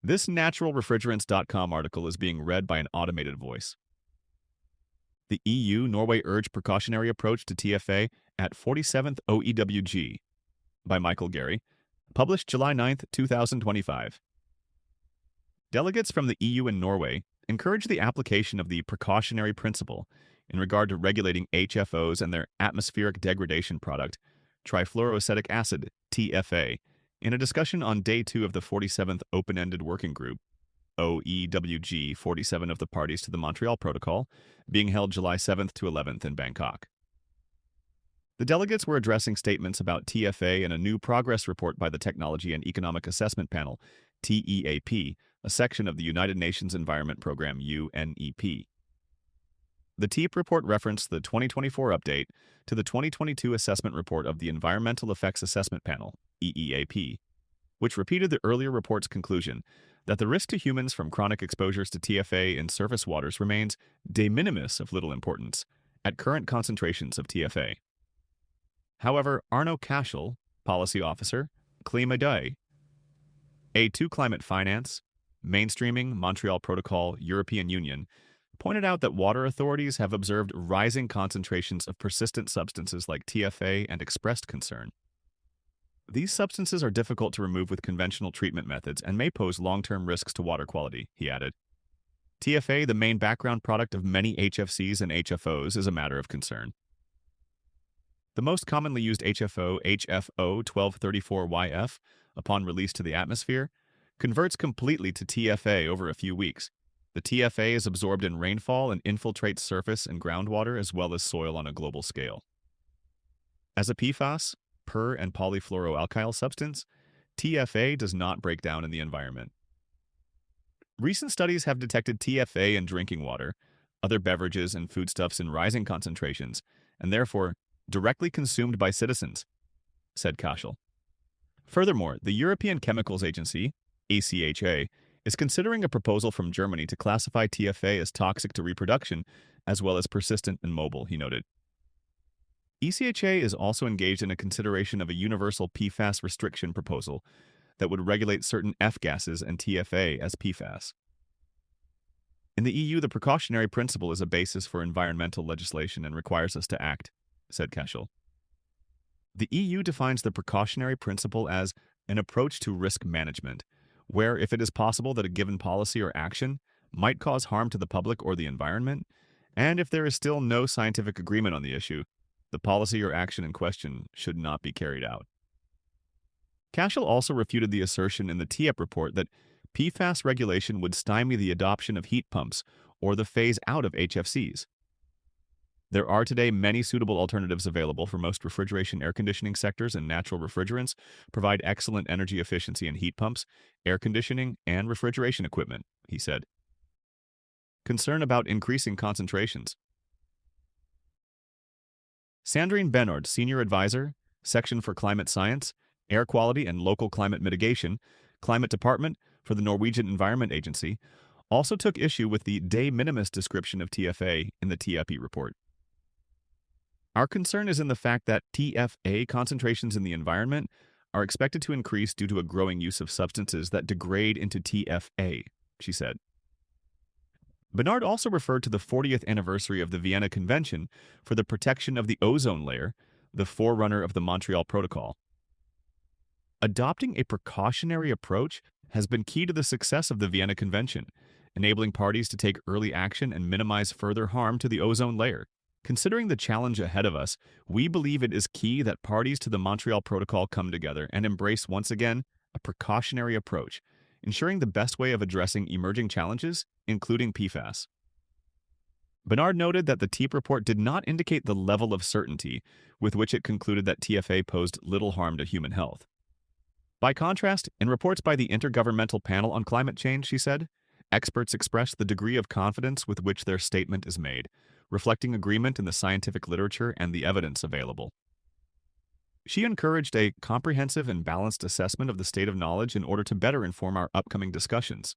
This naturalrefrigerants.com article is being read by an automated voice. The EU Norway urge precautionary approach to TFA at 47th OEWG by Michael Gary, published July 9, 2025. Delegates from the EU and Norway encourage the application of the precautionary principle in regard to regulating HFOs and their atmospheric degradation product, trifluoroacetic acid, TFA, in a discussion on Day 2 of the 47th Open-Ended Working Group, OEWG 47 of the parties to the Montreal Protocol, being held July 7th to 11th in Bangkok. The delegates were addressing statements about TFA in a new progress report by the Technology and Economic Assessment Panel, TEAP, a section of the United Nations Environment Program, UNEP. The TEAP report referenced the 2024 update to the 2022 assessment report of the Environmental Effects Assessment Panel, EEAP, which repeated the earlier report's conclusion that the risk to humans from chronic exposures to TFA in surface waters remains de minimis of little importance at current concentrations of TFA. However, Arno Cashel, policy officer, Klimaday, A2 Climate Finance, Mainstreaming, Montreal Protocol, European Union, pointed out that water authorities have observed rising concentrations of persistent substances like TFA and expressed concern. These substances are difficult to remove with conventional treatment methods and may pose long-term risks to water quality, he added. TFA, the main background product of many HFCs and HFOs, is a matter of concern. The most commonly used HFO, HFO 1234YF, upon release to the atmosphere, converts completely to TFA over a few weeks. The TFA is absorbed in rainfall and infiltrates surface and groundwater as well as soil on a global scale. As a PFAS, per- and polyfluoroalkyl substance, TFA does not break down in the environment. Recent studies have detected TFA in drinking water, other beverages and foodstuffs in rising concentrations, and therefore directly consumed by citizens, said Cashel. Furthermore, the European Chemicals Agency, ECHA, is considering a proposal from Germany to classify TFA as toxic to reproduction as well as persistent and mobile, he noted. ECHA is also engaged in a consideration of a universal PFAS restriction proposal that would regulate certain F gases and TFA as PFAS. In the EU, the precautionary principle is a basis for environmental legislation and requires us to act, said Cashel. The EU defines the precautionary principle as an approach to risk management, where if it is possible that a given policy or action might cause harm to the public or the environment, and if there is still no scientific agreement on the issue, the policy or action in question should not be carried out. Cashel also refuted the assertion in the TEAP report that PFAS regulation would stymie the adoption of heat pumps or the phase out of HFCs. There are today many suitable alternatives available for most refrigeration air conditioning sectors, and natural refrigerants provide excellent energy efficiency in heat pumps, air conditioning, and refrigeration equipment, he said. Concern about increasing concentrations. Sandrine Bernard, Senior Advisor, Section for Climate Science, Air Quality and Local Climate Mitigation, Climate Department for the Norwegian Environment Agency, also took issue with the de minimis description of TFA in the TEAP report. Our concern is in the fact that TFA concentrations in the environment are expected to increase due to a growing use of substances that degrade into TFA, she said. Bernard also referred to the 40th anniversary of the Vienna Convention for the Protection of the Ozone Layer, the forerunner of the Montreal Protocol. Adopting a precautionary approach has been key to the success of the Vienna Convention, enabling parties to take early action and minimize further harm to the ozone layer. Considering the challenge ahead of us, we believe it is key that parties to the Montreal Protocol come together and embrace once again a precautionary approach, ensuring the best way of addressing emerging challenges, including PFAS. Bernard noted that the TEAP report did not indicate the level of certainty with which it concluded that TFA posed little harm to human health. By contrast, in reports by the Intergovernmental Panel on Climate Change, she said, experts expressed the degree of confidence with which their statement is made, reflecting agreement in the scientific literature and the evidence available. She encouraged a comprehensive and balanced assessment of the state of knowledge in order to better inform our upcoming discussions.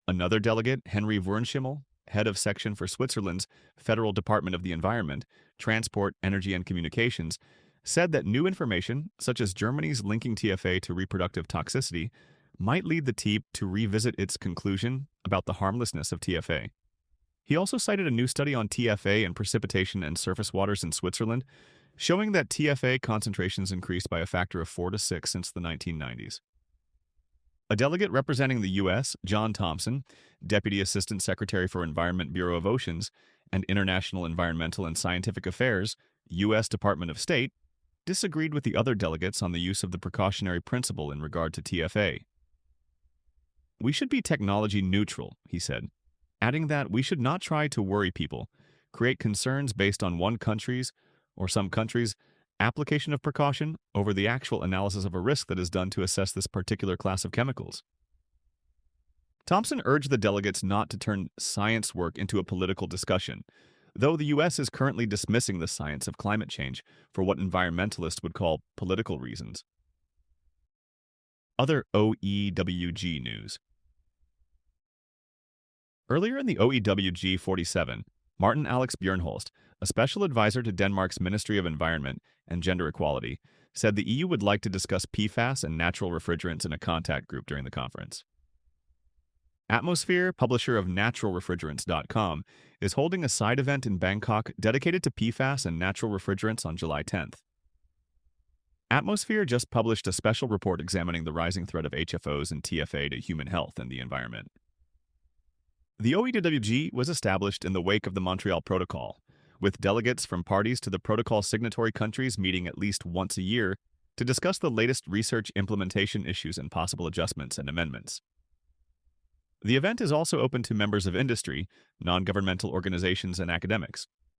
Another delegate, Henry Wurnschimmel, head of section for Switzerland's Federal Department of the Environment, Transport, Energy and Communications, said that new information, such as Germany's linking TFA to reproductive toxicity, might lead the team to revisit its conclusion about the harmlessness of TFA. He also cited a new study on TFA and precipitation and surface waters in Switzerland, showing that TFA concentrations increased by a factor of 4 to 6 since the 1990s. A delegate representing the U.S., John Thompson, Deputy Assistant Secretary for Environment, Bureau of Oceans, and International Environmental and Scientific Affairs, U.S. Department of State, disagreed with the other delegates on the use of the precautionary principle in regard to TFA. "We should be technology neutral," he said, adding that we should not try to worry people, create concerns based on one country's or some countries' application of precaution over the actual analysis of a risk that is done to assess this particular class of chemicals. Thompson urged the delegates not to turn science work into a political discussion, though the U.S. is currently dismissing the science of climate change for what environmentalists would call political reasons. Other OEWG news. Earlier in the OEWG 47, Martin Alex Bjørnholst, a special advisor to Denmark's Ministry of Environment and Gender Equality, said the EU would like to discuss PFAS and natural refrigerants in a contact group during the conference. Atmosphere, publisher of naturalrefrigerants.com, is holding a side event in Bangkok dedicated to PFAS and natural refrigerants on July 10th. Atmosphere just published a special report examining the rising threat of HFOs and TFA to human health and the environment. The OEWG was established in the wake of the Montreal Protocol, with delegates from parties to the protocol signatory countries meeting at least once a year to discuss the latest research implementation issues and possible adjustments and amendments. The event is also open to members of industry, non-governmental organizations, and academics.